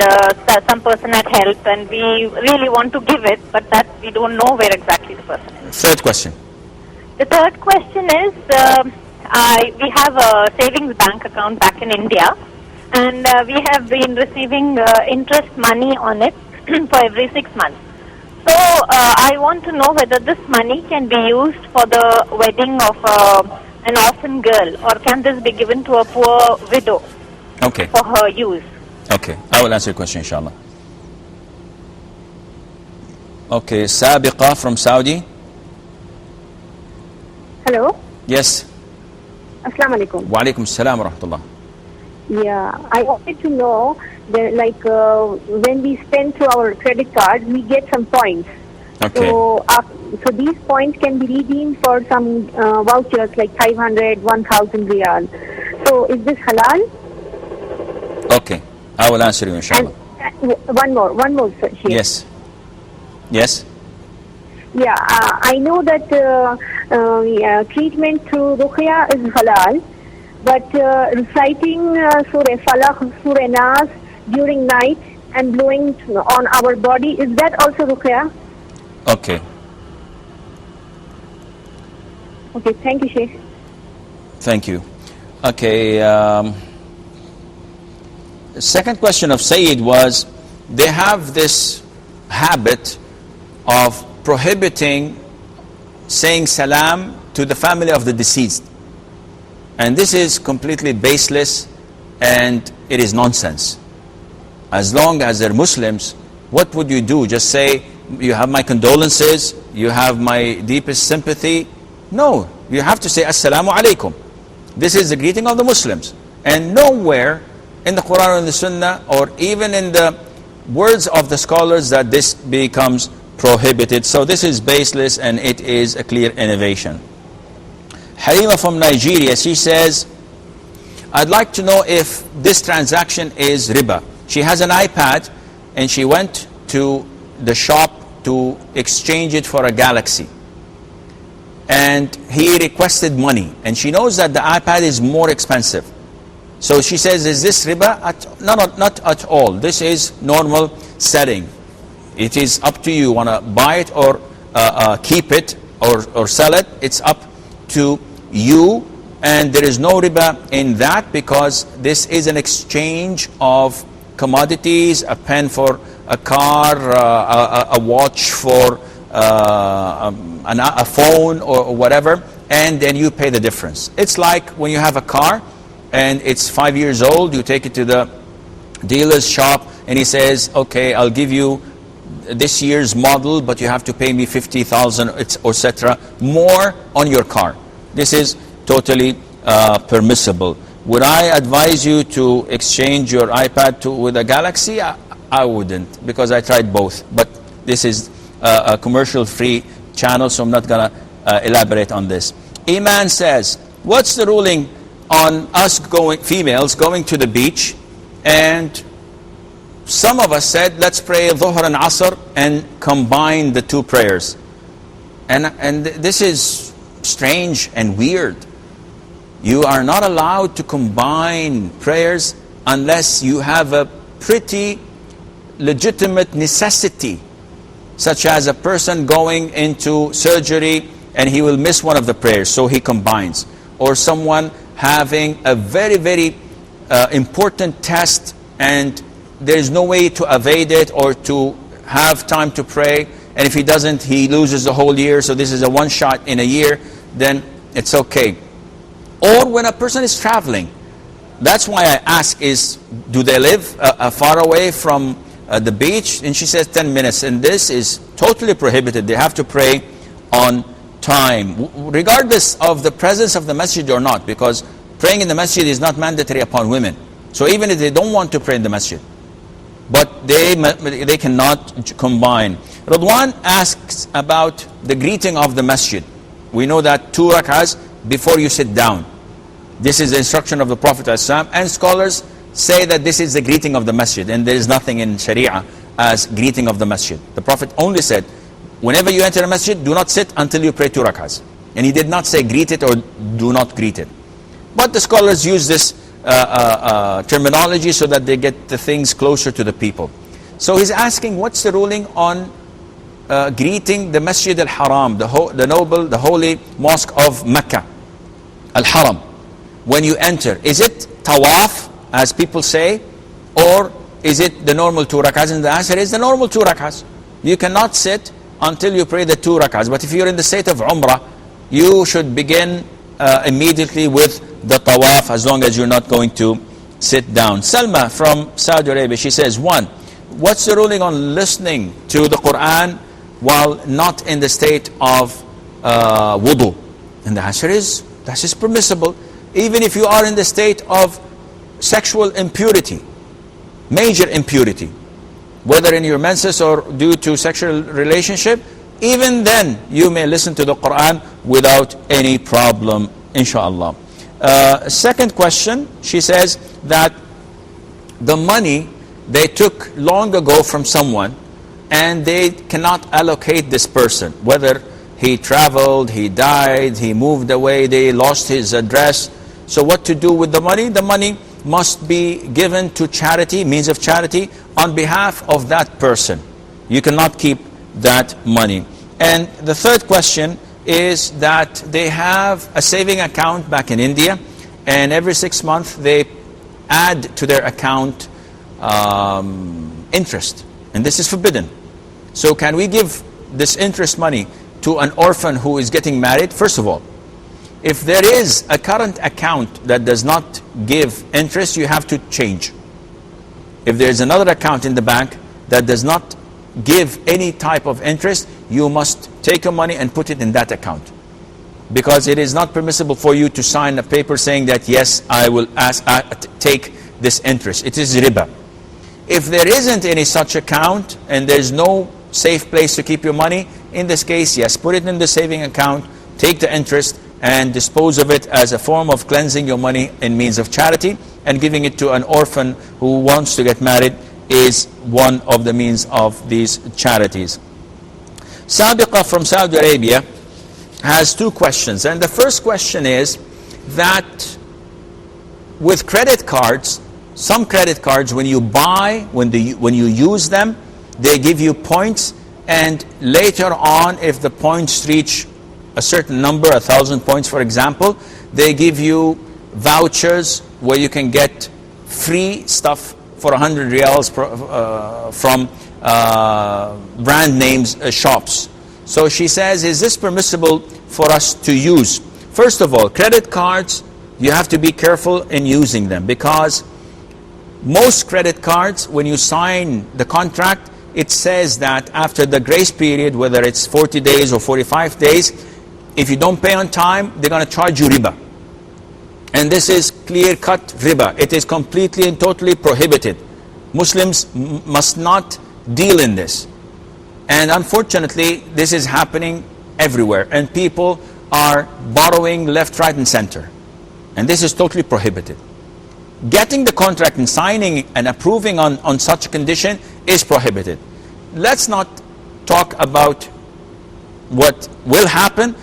some person had help, and we really want to give it, but that we don't know where exactly the person is. Third question. The third question is, we have a savings bank account back in India, and we have been receiving interest money on it for every 6 months. So I want to know whether this money can be used for the wedding of an orphan girl, or can this be given to a poor widow Okay. for her use? Okay, I will answer your question, inshallah. Okay, Sabiqa from Saudi. Hello. Yes. Assalamu alaikum. Wa alaikum assalam wa rahmatullah. Yeah, I wanted to know that, like, when we spend through our credit card, we get some points. Okay. So these points can be redeemed for some vouchers like 500, 1,000 riyal. So is this halal? Okay. I will answer you, inshallah. And one more, sir, here. Yes. Yes. Yeah, I know that treatment through ruqya is halal, but reciting Surah Falaq, Surah Nas during night and blowing on our body, is that also ruqya? Okay. Okay, thank you, Sheikh. Thank you. Okay. Second question of Sayyid was, they have this habit of prohibiting saying salam to the family of the deceased. And this is completely baseless and it is nonsense. As long as they're Muslims, what would you do? Just say, you have my condolences, you have my deepest sympathy? No, you have to say assalamu alaikum. This is the greeting of the Muslims. And nowhere in the Quran or in the Sunnah or even in the words of the scholars that this becomes prohibited. So this is baseless and it is a clear innovation. Halima from Nigeria, she says, I'd like to know if this transaction is riba. She has an iPad and she went to the shop to exchange it for a Galaxy. And he requested money. And she knows that the iPad is more expensive. So she says, is this riba? Not at all. This is normal setting. It is up to you. Want to buy it or keep it or sell it? It's up to you. And there is no riba in that because this is an exchange of commodities, a pen for a car, a watch for a phone or whatever, and then you pay the difference. It's like when you have a car and it's 5 years old, you take it to the dealer's shop and he says, okay, I'll give you this year's model, but you have to pay me 50,000 etc. more on your car. This is totally permissible. Would I advise you to exchange your iPad with a Galaxy? I wouldn't, because I tried both. But this is a commercial-free channel, so I'm not going to elaborate on this. Iman says, what's the ruling on us females going to the beach? And some of us said, let's pray Dhuhr and Asr and combine the two prayers. And this is strange and weird. You are not allowed to combine prayers unless you have a pretty legitimate necessity, such as a person going into surgery and he will miss one of the prayers, so he combines. Or someone having a very, very important test and there is no way to evade it or to have time to pray. And if he doesn't, he loses the whole year. So this is a one shot in a year, then it's okay. Or when a person is traveling. That's why I ask is, do they live far away from the beach? And she says 10 minutes. And this is totally prohibited. They have to pray on time, regardless of the presence of the masjid or not, because praying in the masjid is not mandatory upon women. So even if they don't want to pray in the masjid, but they cannot combine. Radwan asks about the greeting of the masjid. We know that 2 rak'ahs before you sit down. This is the instruction of the Prophet ﷺ, and scholars say that this is the greeting of the masjid, and there is nothing in Sharia as greeting of the masjid. The Prophet only said, whenever you enter a masjid, do not sit until you pray 2 rak'ahs. And he did not say greet it or do not greet it. But the scholars use this terminology so that they get the things closer to the people. So he's asking, what's the ruling on greeting the Masjid al-Haram, the noble, the holy mosque of Mecca, al-Haram? When you enter, is it tawaf, as people say, or is it the normal 2 rak'ahs? And the answer is the normal 2 rak'ahs. You cannot sit until you pray the 2 rak'ahs. But if you're in the state of Umrah, you should begin immediately with the tawaf, as long as you're not going to sit down. Salma from Saudi Arabia, she says, 1, what's the ruling on listening to the Quran while not in the state of wudu? And the answer is, that is permissible. Even if you are in the state of sexual impurity, major impurity, whether in your menses or due to sexual relationship, even then you may listen to the Quran without any problem, inshallah. Second question, she says that the money they took long ago from someone and they cannot allocate this person, whether he traveled, he died, he moved away, they lost his address. So what to do with the money? The money must be given to charity, means of charity, on behalf of that person. You cannot keep that money. And the third question is that they have a saving account back in India, and every 6 months they add to their account interest, and this is forbidden. So can we give this interest money to an orphan who is getting married? First of all, if there is a current account that does not give interest, you have to change. If there is another account in the bank that does not give any type of interest, you must take your money and put it in that account, because it is not permissible for you to sign a paper saying that yes, I will take this interest. It is riba. If there isn't any such account and there's no safe place to keep your money, in this case, yes, put it in the saving account, take the interest and dispose of it as a form of cleansing your money in means of charity, and giving it to an orphan who wants to get married is one of the means of these charities. Sabiqa from Saudi Arabia has two questions, and the first question is that with credit cards, some credit cards, when you buy, when you use them, they give you points, and later on, if the points reach a certain number, 1,000 points for example, they give you vouchers where you can get free stuff for 100 riyals from brand names shops. So she says, is this permissible for us to use? First of all, credit cards, you have to be careful in using them, because most credit cards, when you sign the contract, it says that after the grace period, whether it's 40 days or 45 days, if you don't pay on time, they're going to charge you riba. And this is clear-cut riba. It is completely and totally prohibited. Muslims must not deal in this. And unfortunately, this is happening everywhere. And people are borrowing left, right, and center. And this is totally prohibited. Getting the contract and signing and approving on such a condition is prohibited. Let's not talk about what will happen.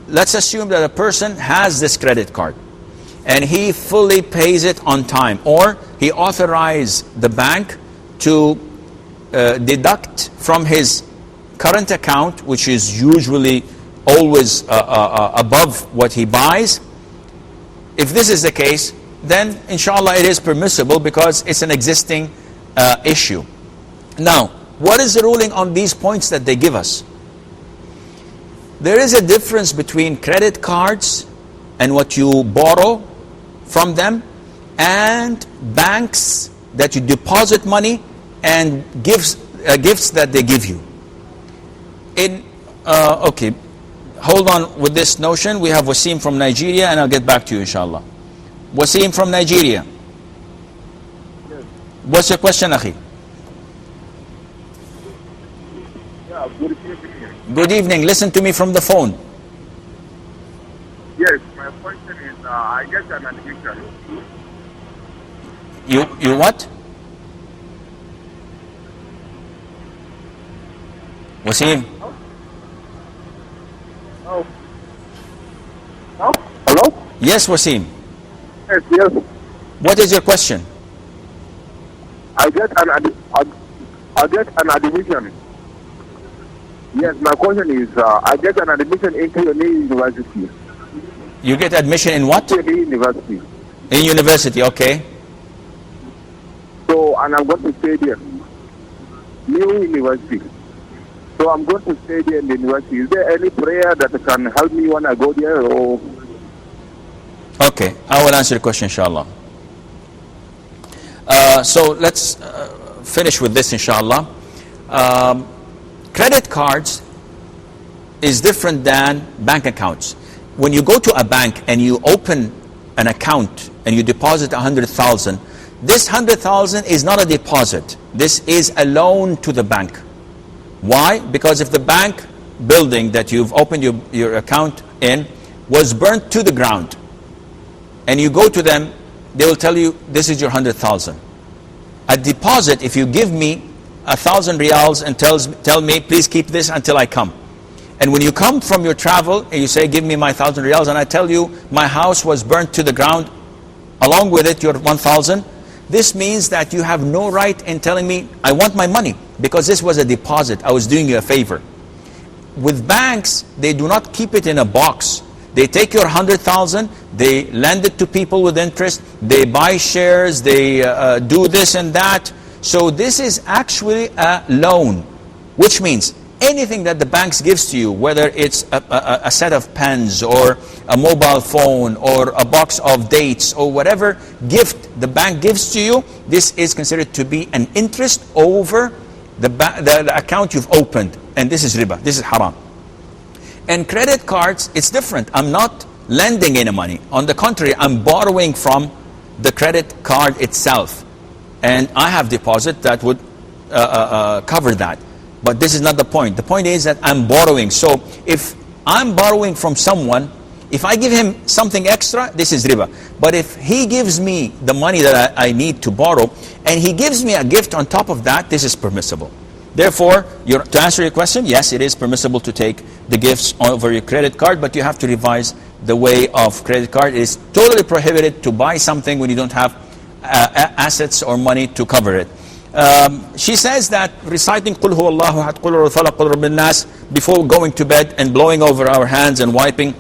Let's assume that a person has this credit card and he fully pays it on time, or he authorized the bank to deduct from his current account, which is usually always above what he buys. If this is the case, then inshallah it is permissible, because it's an existing issue. Now, what is the ruling on these points that they give us? There is a difference between credit cards and what you borrow from them, and banks that you deposit money and gifts that they give you. Okay, hold on with this notion. We have Wasim from Nigeria, and I'll get back to you inshallah. Wasim from Nigeria. Yes. What's your question, Akhi? Yeah, good evening. Good evening. Listen to me from the phone. Yes, my question is, I get an admission. You what? Wasim? Oh. Oh. Hello? Yes, Wasim. Yes, yes. What is your question? I get an admission. Yes, my question is, I get an admission into a new university. You get admission in what? A new university. In university, okay. So, and I'm going to stay there. New university. So I'm going to stay there in the university. Is there any prayer that can help me when I go there? Or? Okay, I will answer your question inshallah. So let's finish with this inshallah. Credit cards is different than bank accounts. When you go to a bank and you open an account and you deposit 100,000, this 100,000 is not a deposit. This is a loan to the bank. Why? Because if the bank building that you've opened your account in was burnt to the ground, and you go to them, they will tell you, this is your 100,000. A deposit, if you give me 1,000 riyals and tell me, please keep this until I come. And when you come from your travel and you say, give me my 1,000 riyals, and I tell you, my house was burnt to the ground, along with it, your 1,000, this means that you have no right in telling me, I want my money, because this was a deposit. I was doing you a favor. With banks, they do not keep it in a box. They take your 100,000, they lend it to people with interest, they buy shares, they do this and that. So this is actually a loan, which means anything that the banks gives to you, whether it's a set of pens or a mobile phone or a box of dates or whatever gift the bank gives to you, this is considered to be an interest over the account you've opened. And this is riba, this is haram. And credit cards, it's different. I'm not lending any money. On the contrary, I'm borrowing from the credit card itself. And I have deposit that would cover that. But this is not the point. The point is that I'm borrowing. So if I'm borrowing from someone, if I give him something extra, this is riba. But if he gives me the money that I need to borrow, and he gives me a gift on top of that, this is permissible. Therefore, to answer your question, yes, it is permissible to take the gifts over your credit card, but you have to revise the way of credit card. It is totally prohibited to buy something when you don't have assets or money to cover it. She says that reciting Qul Huwallahu Ahad, Qul Huwal Falaq, Qul Rabbin Nas before going to bed and blowing over our hands and wiping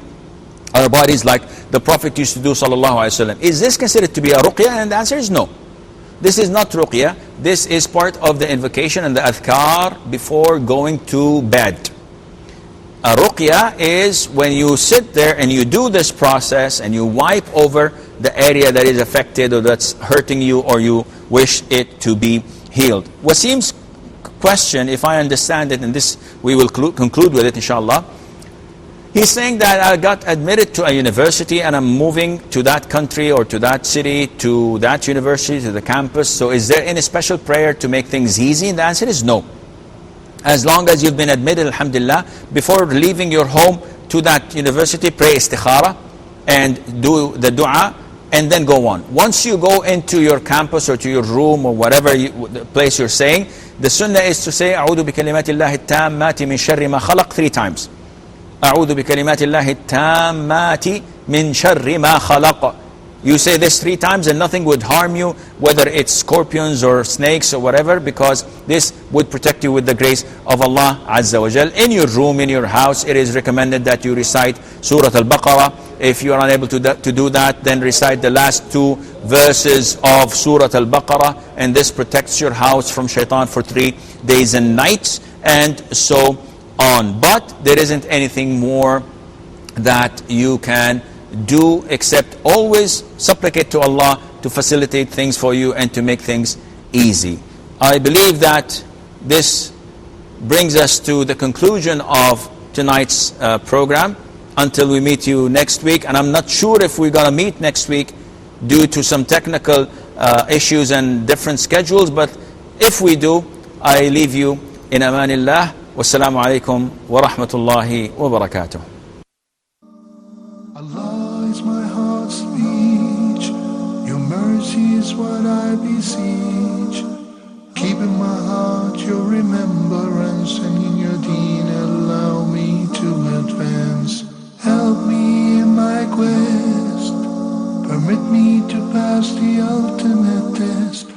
our bodies like the Prophet used to do, sallallahu alaihi wasallam. Is this considered to be a ruqya? And the answer is no. This is not ruqya. This is part of the invocation and the adhkar before going to bed. A ruqya is when you sit there and you do this process and you wipe over the area that is affected or that's hurting you or you wish it to be healed. Wasim's question, if I understand it, and this we will conclude with it inshallah. He's saying that I got admitted to a university and I'm moving to that country or to that city, to that university, to the campus. So is there any special prayer to make things easy? And the answer is no. As long as you've been admitted, alhamdulillah, before leaving your home to that university, pray istikhara and do the dua and then go on. Once you go into your campus or to your room or whatever the place you're saying, the sunnah is to say, أعوذ بكلمات الله التامات من شر ما خلق 3 times. أعوذ بكلمات الله التامات من شر ما خلق. You say this 3 times and nothing would harm you, whether it's scorpions or snakes or whatever, because this would protect you with the grace of Allah Azza wa Jal. In your room, in your house, it is recommended that you recite Surah Al-Baqarah. If you are unable to do that, then recite the last 2 verses of Surah Al-Baqarah, and this protects your house from shaitan for 3 days and nights, and so on. But there isn't anything more that you can do except always supplicate to Allah to facilitate things for you and to make things easy. I believe that this brings us to the conclusion of tonight's program until we meet you next week. And I'm not sure if we're going to meet next week due to some technical issues and different schedules, but if we do, I leave you in amanillah. Wassalamu alaikum wa rahmatullahi wa barakatuh. Allah is my heart's speech, your mercy is what I beseech. Keep in my heart your remembrance, and in your deen allow me to advance. Help me in my quest, permit me to pass the ultimate test.